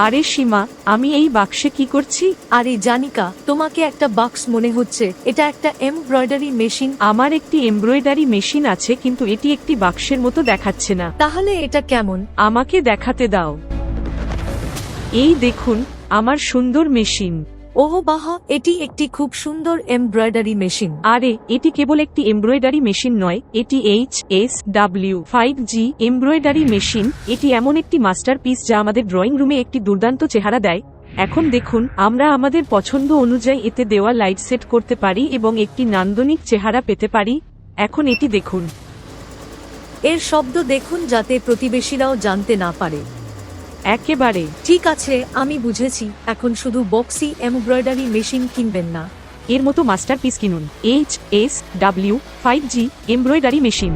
আরে সীমা, আমি এই বাক্সে কি করছি? আরে জানিকা, তোমাকে একটা বাক্স মনে হচ্ছে, এটা একটা এমব্রয়ডারি মেশিন। আমার একটি এমব্রয়ডারি মেশিন আছে, কিন্তু এটি একটি বাক্সের মতো দেখাচ্ছে না। তাহলে এটা কেমন? আমাকে দেখাতে দাও। এই দেখুন, আমার সুন্দর মেশিন। ওহ বাহ, এটি একটি খুব সুন্দর এমব্রয়ডারি মেশিন। আরে এটি কেবল একটি এমব্রয়ডারি মেশিন নয়, এটি HSW5G এমব্রয়ডারি মেশিন। এটি এমন একটি মাস্টারপিস যা আমাদের ড্রয়িং রুমে একটি দুর্দান্ত চেহারা দেয়। এখন দেখুন, আমরা আমাদের পছন্দ অনুযায়ী এতে দেওয়া লাইট সেট করতে পারি এবং একটি নান্দনিক চেহারা পেতে পারি। এখন এটি দেখুন। এর শব্দ দেখুন, যাতে প্রতিবেশীরাও জানতে না পারে। একেবারে ঠিক আছে, আমি বুঝেছি। এখন শুধু বক্সি এমব্রয়ডারি মেশিন কিনবেন না, এর মতো মাস্টারপিস কিনুন। HSW5G embroidery machine.